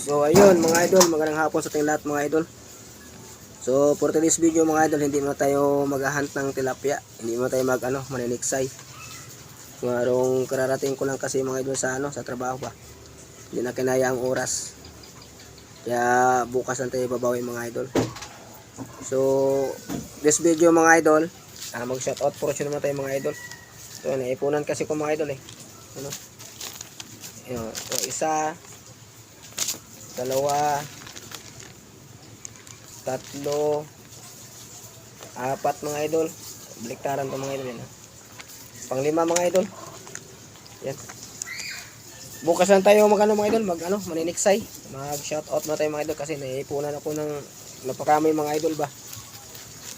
So ayun mga idol, magandang hapon sa ating lahat mga idol. So for today's video mga idol, hindi mo tayo mag-hunt ng tilapia, hindi mo tayo maniniksay. Ngarong kararating ko lang kasi mga idol sa trabaho pa. Hindi na kinaya ang oras. Kaya bukas lang tayo babawi mga idol. So this video mga idol, mag-shoutout portion naman tayo mga idol. So naipunan kasi ko mga idol ano? Ito, isa, dalawa, tatlo, apat mga idol. Baliktaran to mga idol yan. Panglima mga idol. Yan. Bukas lang tayo mga idol, maniniksay. Mag-shoutout na tayo mga idol kasi naipunan ako ng napakarami mga idol ba.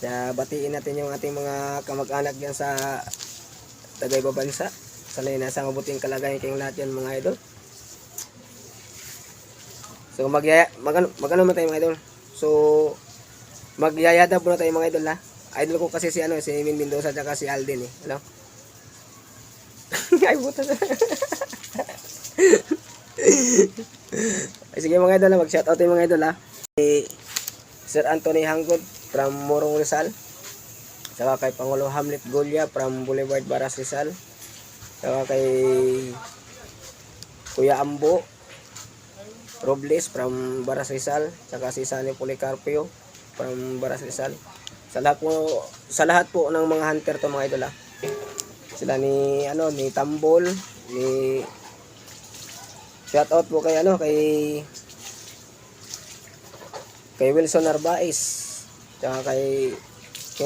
Kaya batiin natin yung ating mga kamag-anak diyan sa tagay bansa. Sanay nasa mabuting kalagayan kayong lahat yan mga idol. So magano man tayo mga idol. So magyayada po na tayo mga idol ha. Idol ko kasi si Min Mendoza at si Alden Hello. Ay buta na. Ay sige mga idol, mag-shoutout tayo mga idol ha. Sir Anthony Hanggod from Morong Rizal. Saka kay Pangulo Hamlet Golia from Boulevard Baras Rizal. Saka kay Kuya Ambo Robles from Baras Rizal, saka si Sunny Policarpio from Baras Rizal. Sa lahat po ng mga hunter to mga idol Sila ni Tambol, ni shout out po kay kay Wilson Narvaez, saka kay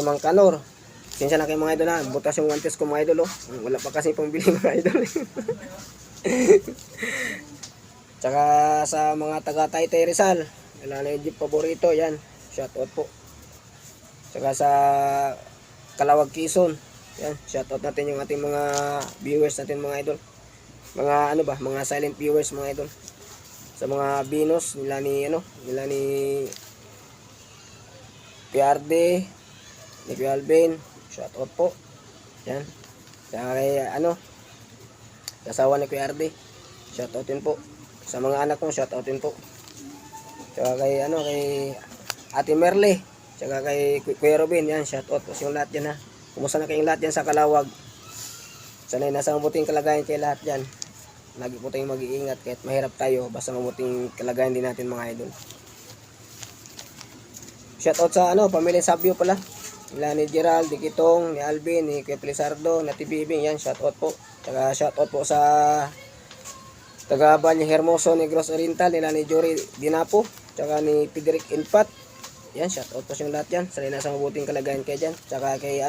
Mang Kanor. Sinsya na kay mga idol butas yung guantes ko mga idol Wala pa kasi pang bili mga idol. Tsaka sa mga taga Taytay Rizal, wala na yung jeep paborito, yan, shoutout po. Tsaka sa Kalawag Quezon, yan, shoutout natin yung ating mga viewers natin mga idol. Mga mga silent viewers mga idol. Sa mga Binos, nila ni Piarde, ni Kuya Alvin, shoutout po. Yan. Tsaka kay kasawa ni Kuya Arde, shoutoutin po. Sa mga anak ko, shoutoutin po. Tsaka kay kay Ate Merle, tsaka kay Kuya Robin, yan, shoutout po sa yung lahat dyan Kumusta na kayong lahat dyan sa Kalawag? Sanay nasa mabuting kalagayan kayo lahat dyan. Lagi po tayong mag-iingat kahit mahirap tayo, basta mabuting kalagayan din natin mga idol. Shoutout sa pamilya Sabio pala. Nila ni Gerald, ni Kitong, ni Alvin, ni Kuya Pelizardo, ni Ate Bibing, yan, shoutout po. Tsaka shoutout po sa taga Valle Hermoso, Negros Oriental, nila ni Jory Dinapo, tsaka ni Federic Inpat. Yan, shoutout po sa lahat yan. Sanay nasa mabuting kalagayan kayo dyan. Tsaka kay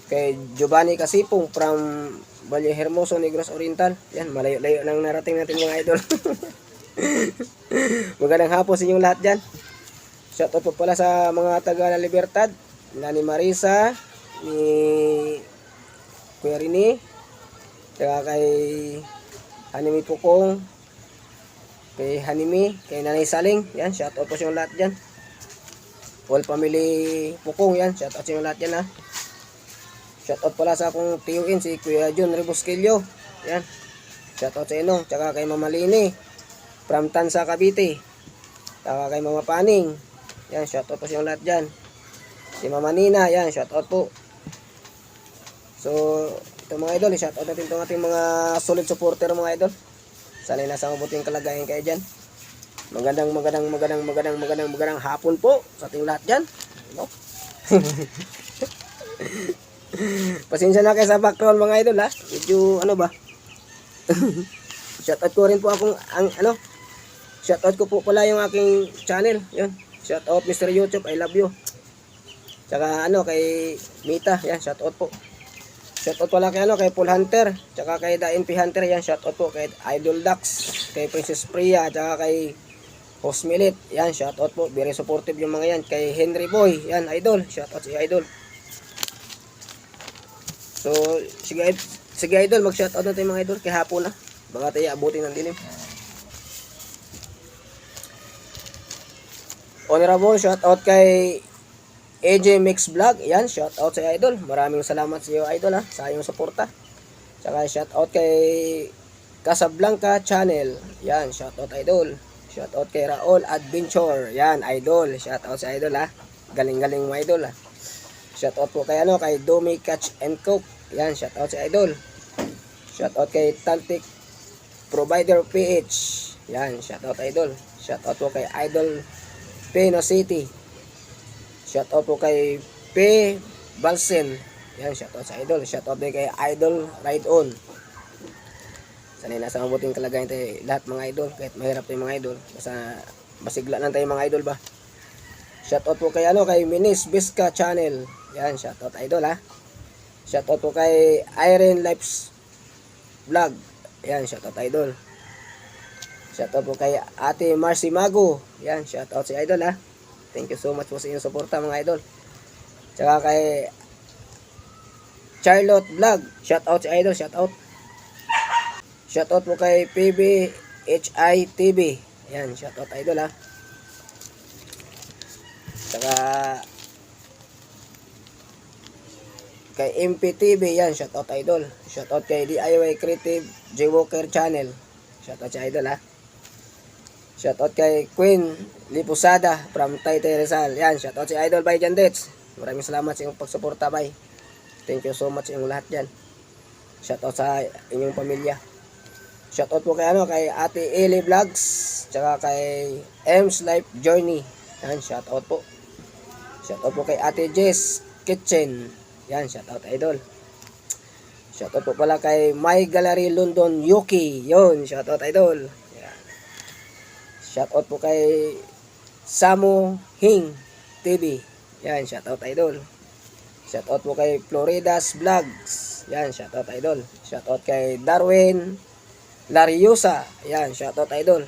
kay Giovanni Casipong from Valle Hermoso, Negros Oriental. Yan, malayo-layo nang narating natin mga idol. Magandang hapon sa inyong lahat dyan. Shoutout po pala sa mga taga La Libertad, nila ni Marisa, ni Kuya Rini, tsaka kay Hanimi Pukong, kay Hanimi, kay Nanay Saling, yan, shoutout po sa lahat dyan. All family Pukong, yan, shoutout sa lahat dyan Shoutout pala sa akong tiyuin, si Kuya John Rebosquillo, yan, shoutout sa inyo, tsaka kay Mama Lini, from Tansa, Cavite, tsaka kay Mama Paning, yan, shoutout po sa lahat dyan. Si Mama Nina, yan, shoutout po. So, ito mga idol, shoutout natin itong ating mga solid supporter mga idol. Sanay nasa mabuting kalagayan kayo dyan. Magandang hapon po sa ating lahat dyan. Pasensya na kayo sa background mga idol Medyo shoutout ko rin po shoutout ko po pala yung aking channel. Yun. Shoutout Mr. YouTube, I love you. Tsaka kay Mita, yan, shoutout po. Shoutout pala kay kay Paul Hunter, tsaka kay DNP Hunter, yan, shoutout po kay Idol Dax, kay Princess Priya, tsaka kay Host Milit, yan, shoutout po. Very supportive yung mga yan. Kay Henry Boy, yan, idol, shoutout si idol. So, sige idol, mag-shoutout natin mga idol kay hapon baka tayo abutin ng dilim. Honorable, shoutout kay AJ Mix Vlog, yan, shoutout sa idol. Maraming salamat sa iyo idol sa iyong suporta. Tsaka shoutout kay Casablanca Channel, yan, shoutout idol. Shoutout kay Raul Adventure. Yan, idol. Shoutout sa idol ha. Galing-galing mo idol ha. Shoutout po kay kay Domi Catch and Cook. Yan, shoutout sa idol. Shoutout kay Tantic Provider PH. Yan, shoutout idol. Shoutout po kay Idol Pino City. Shoutout po kay P. Balsen. Yan, shoutout sa idol. Shoutout din kay Idol Ride On. Sanay nasa mabuting kalagayan tayo lahat mga idol. Kahit mahirap tayo mga idol. Basta masigla lang tayo mga idol ba. Shoutout po kay kay Minis Biska Channel. Yan, shoutout idol ha. Shoutout po kay Irene Lives Vlog. Yan, shoutout idol. Shoutout po kay Ate Marcy Mago. Yan, shoutout si idol ha. Thank you so much po sa inyong suporta mga idol. Tsaka kay Charlotte Vlog. Shoutout si idol, shoutout. Shoutout po kay PBHI TV. Yan, shoutout idol ha. Saka kay MPTV, yan, shoutout idol. Shoutout kay DIY Creative J Walker Channel. Shoutout si idol ha. Shoutout kay Queen Lipusada from Taytay Rizal. Yan, shoutout si idol by Jandets. Maraming salamat sa inyong pagsuporta bay. Thank you so much sa inyong lahat dyan. Shoutout sa inyong pamilya. Shoutout po kay kay Ate Eli Vlogs, tsaka kay M's Life Journey. Yan, shoutout po. Shoutout po kay Ate Jess Kitchen. Yan, shoutout idol. Shoutout po pala kay My Gallery London Yuki. Yon, shoutout idol. Yan. Shoutout po kay Samu Hing TV. Yan, shoutout idol. Shoutout po kay Florida's Vlogs. Yan, shoutout idol. Shoutout kay Darwin Lariosa. Yan, shoutout idol.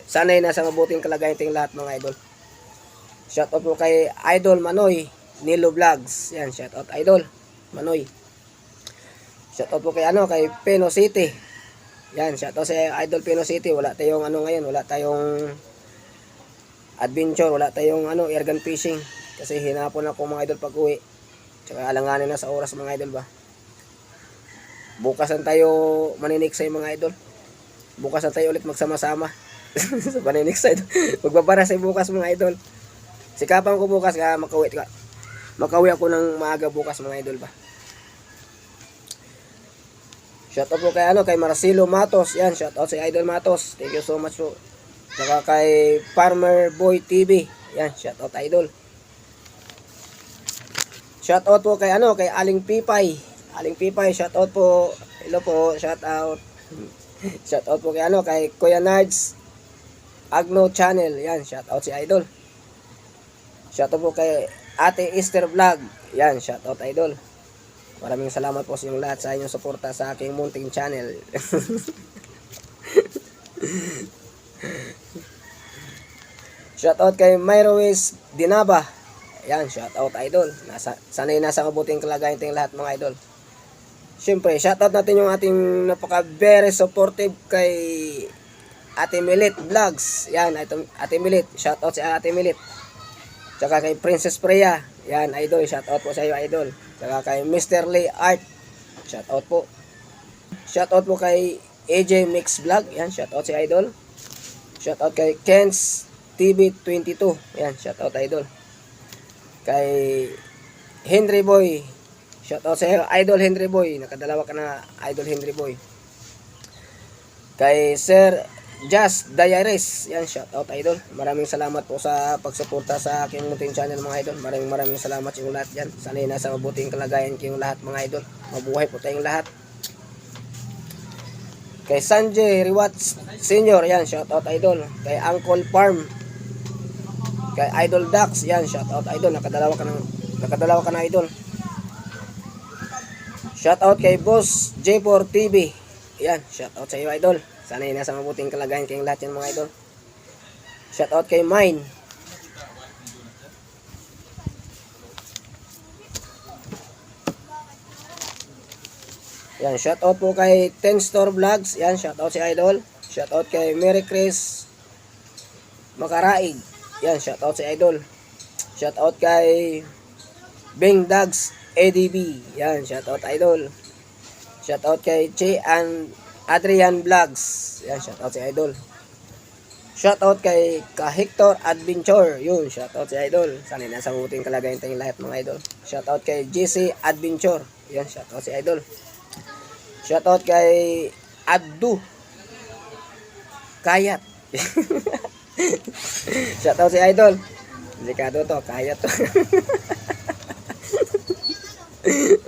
Sanay nasa mabuting kalagayan ting lahat mga idol. Shoutout po kay Idol Manoy Nilo Vlogs. Yan, shoutout idol Manoy. Shoutout po kay kay Pino City. Yan, shoutout sa Idol Pino City. Wala tayong ngayon, wala tayong adventure, wala tayong airgun fishing kasi hinapon ako mga idol pag uwi. Tsaka alanganin na sa oras mga idol ba. Bukas na tayo maniniksay mga idol. Bukas na tayo ulit magsama-sama sa paniniksay. Magbabara sa bukas mga idol. Sikapan ko bukas makauwi ako ng maaga bukas mga idol ba. Shoutout po kay kay Marcelo Matos. Yan, shoutout sa Idol Matos. Thank you so much po. Saka kay Farmer Boy TV. Yan, shoutout idol. Shoutout po kay kay Aling Pipay. Aling Pipay, shoutout po. Hello po, shoutout. Shoutout po kay kay Kuya Nards Agno Channel. Yan, shoutout si idol. Shoutout po kay Ate Esther Vlog. Yan, shoutout idol. Maraming salamat po sa inyong lahat sa inyong suporta sa aking munting channel. Shoutout kay Myrois Dinaba. Yan, shoutout idol. Sanay nasa mabuting kalagayan ting lahat mga idol. Siyempre, shoutout natin yung ating very supportive kay Ate Milit Vlogs. Yan, Ate Milit. Shoutout si Ate Milit. Tsaka kay Princess Freya. Yan, idol. Shoutout po sa iyo, idol. Tsaka kay Mr. Lee Art. Shoutout po. Shoutout po kay AJ Mix Vlog. Yan, shoutout si idol. Shoutout kay Ken's TV 22. Yan, shoutout idol. Kay Henry Boy. Shoutout sa iyo, idol Henry Boy. Nakadalawa ka na, idol Henry Boy. Kay Sir Just Diaries. Yan, shoutout idol. Maraming salamat po sa pagsuporta sa aking munting channel mga idol. Maraming salamat sa inyo lahat dyan. Sanay nasa mabuting kalagayan kayong lahat mga idol. Mabuhay po tayong lahat. Kay Sanjay Rewatts Senior. Yan, shoutout idol. Kay Uncle Farm. Kay Idol Dax. Yan, shoutout idol. Nakadalawa ka na idol. Shoutout kay Boss J4 TV. Yan, shoutout sa iyo idol. Sanay nasa mabuting kalagayan kayong lahat yan mga idol. Shoutout kay Mine. Yan, shoutout po kay 10 Store Vlogs. Yan, shoutout si idol. Shoutout kay Mary Chris Makaraig. Yan, shoutout si idol. Shoutout kay Bing Dogs ADB. Yan, shoutout idol. Shoutout kay Che and Adrian Vlogs. Yan, shoutout si idol. Shoutout kay Hector Adventure. Yun, shoutout si Idol. Sana nasa mabuting kalagayan tayong lahat mga idol. Shoutout kay JC Adventure. Yun, shoutout si Idol. Shoutout kay Abdu Kayat. Shoutout si Idol. Delikado to, kayat to.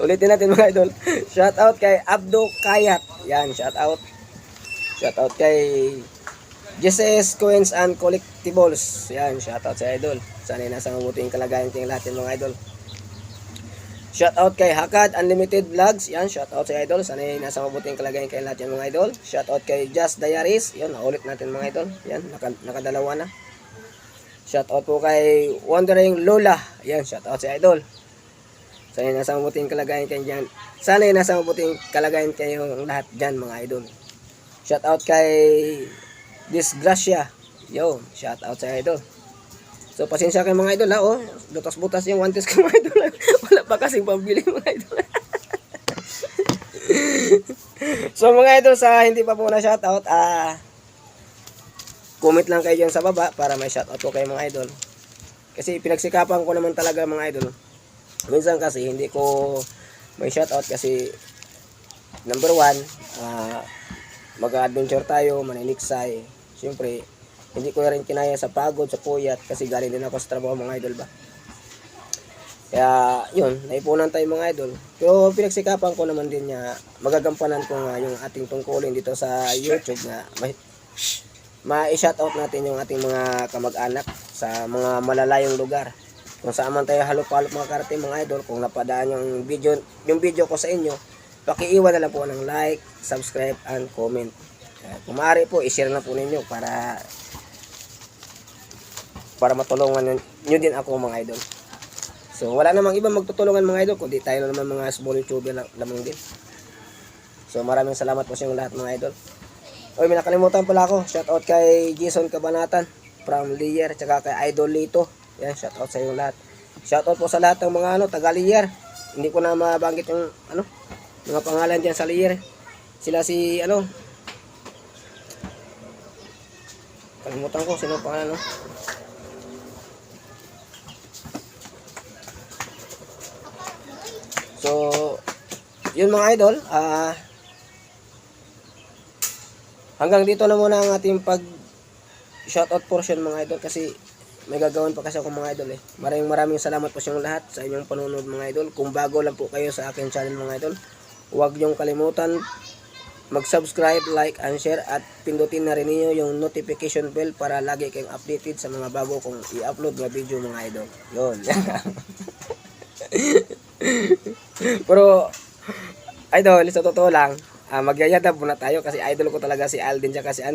Ulitin natin mga idol. Shoutout kay Abdu Kayat. Yan, shoutout. Shoutout kay GCS Coins and Collectibles. Yan, shoutout sa idol. Sana nasa mabuting kalagayan ting lahat ng mga idol. Shoutout kay Hakad Unlimited Vlogs. Yan, shoutout sa idol. Sana nasa mabuting kalagayan kay lahat ng mga idol. Shoutout kay Just Diaries. Yan, naulit natin mga idol. Yan, nakadalawa na. Shoutout po kay Wandering Lola. Yan, shoutout sa idol. Sana nasa mabuting kalagayan kayo dyan. Sana nasa mabuting kalagayan kayo lahat dyan mga idol. Shoutout kay Disgracia. Yo, shout out sa idol. So pasensya kayo mga idol ha. Oh, butas-butas yung wantes ko mga idol. Wala pa kasing pambili mga idol. So mga idol, sa hindi pa po na shout out, comment lang kayo dyan sa baba para may shout out po kayo mga idol. Kasi pinagsikapan ko naman talaga mga idol. Minsan kasi hindi ko may shout out kasi number 1, mag-adventure tayo, maniniksay. Siyempre, hindi ko rin kinaya sa pagod, sa puyat, kasi galing din ako sa trabaho mga idol ba. Kaya, yun, naipunan tayo mga idol. Pero pinagsikapan ko naman din niya, magagampanan ko nga yung ating tungkulin dito sa YouTube na ma-shoutout natin yung ating mga kamag-anak sa mga malalayong lugar. Kung saan man tayo halop-halop mga karating mga idol, kung napadaan yung video ko sa inyo, pakiiwan na lang po ng like, subscribe, and comment. Kung maaari po, i-share na po ninyo para matulungan nyo din ako mga idol. So wala namang ibang magtutulungan mga idol, kundi tayo naman mga small YouTuber lamang din. So maraming salamat po sa inyong lahat mga idol. Oy, may nakalimutan pala ako. Shoutout kay Jason Cabanatan from Lier, tsaka kay Idol Lito. Yan, shoutout sa inyong lahat. Shoutout po sa lahat ng mga taga Lier. Hindi ko na mabanggit yung mga pangalan diyan sa Lier. Sila si kalimutan ko sino pangalan So yun mga idol, hanggang dito na muna ang ating pag shoutout portion mga idol, kasi may gagawin pa kasi ako mga idol Maraming salamat po sa inyong lahat sa inyong panonood mga idol. Kung bago lang po kayo sa akin channel mga idol, huwag niyong kalimutan mag-subscribe, like, and share, at pindutin na rin niyo yung notification bell para lagi kayong updated sa mga bago kong i-upload na video mga idol. Yun. Pero idol, sa totoo lang, magyayadab muna tayo kasi idol ko talaga si Alden, tsaka si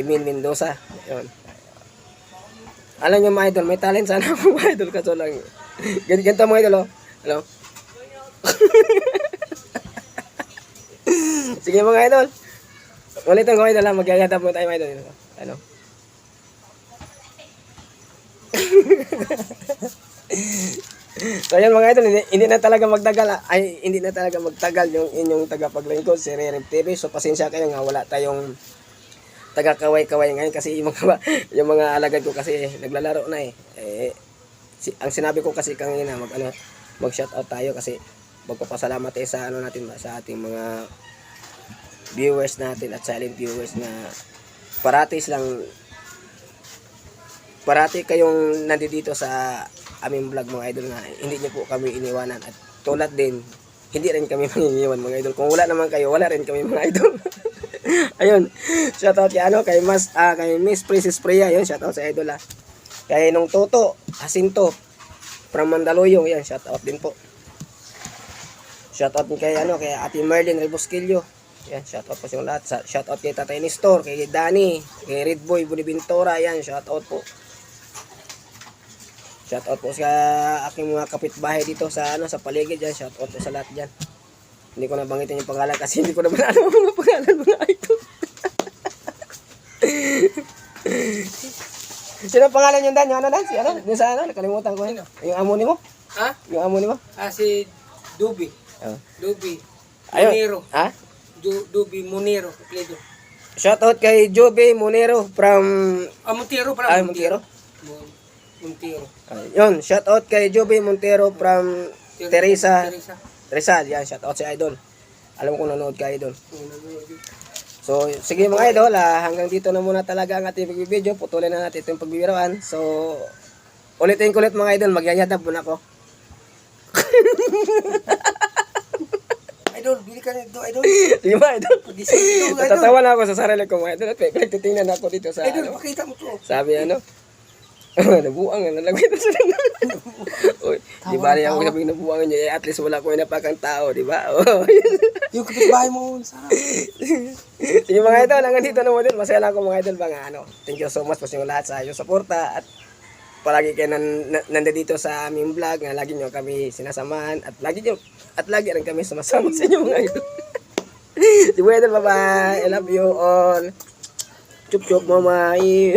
Min Mendoza. Yun. Alam niyo mga idol, may talent sana ako mga idol, kaso lang ganito mga idol. Hello. Sige mga idol, ulitin ko idol, magyayadab mo tayo mga idol. So yan mga idol, hindi na talaga magtagal yung inyong tagapaglingkod si Rerem TV. So pasensya kayo nga wala tayong taga-kaway-kaway ngayon kasi yung mga alagad ko kasi naglalaro na ang sinabi ko kasi kanina mag-shoutout tayo kasi magpapasalamat sa sa ating mga viewers natin at silent viewers na parati kayong nandito sa aming vlog mga idol, na hindi niyo po kami iniwanan, at tulad din hindi rin kami maniniwan mga idol. Kung wala naman kayo, wala rin kami mga idol. Ayun, shoutout kay Miss Princess Priya, yun, shoutout sa idol kay Nung Toto Jacinto from Mandaluyong, yan, shoutout din po. Shoutout kay Ate Merlin Rebosquillo. Yan, shoutout po sa lahat. Shoutout kay Tatay Nestor, kay Danny, kay Red Boy Boniventura, yan, shoutout po. Shoutout po sa aking mga kapitbahay dito sa paligid diyan. Shoutout po sa lahat diyan. Hindi ko na banggitin yung pangalan kasi hindi ko na alam ang mga pangalan mga idol. Sino pangalan yung Dan? Yung Dan? Si Yung sa nakalimutan ko. Yung amo ni mo? Ha? Yung amo ni mo? Si Dubi. Oh. Dubi. Ayun. Muniro. Ha? Dubi Muniro. Kledo. Shoutout kay Joby Monero from Montero pala. Montero. Montero. Yun, shoutout kay Joby Montero from Teresa Teresa. Rizal. Yan, shoutout si Idol. Alam ko nanonood ka, Idol. So, sige mga Idol, hanggang dito na muna talaga ang ating video. Putulin na natin itong pagbibirawan. So, ulitin ko ulit mga Idol, magyayadab muna ako. Idol, bili ka nito, Idol. Sige mga Idol. Idol. Natatawa na ako sa sarili ko mga Idol. At pinagtitingnan ako dito sa Idol, ano. pakita mo to. Sabi ano, nabuang na nalagay ito sa Uy, di ba niya ako sabihin nabuang niya, at least wala ko napakang tao, di ba? Yung kapitbahay mo, sarap. Sige mga idol, hanggang dito na mo din. Masaya lang ako mga idol, mga ano. Thank you so much po sa inyo lahat sa iyong suporta at palagi kayo nandito sa aming vlog na lagi nyo kami sinasamahan at lagi rin kami sumasama sa inyo mga idol. Sige mga idol, bye-bye. I love you all. Chup-chup, mamay.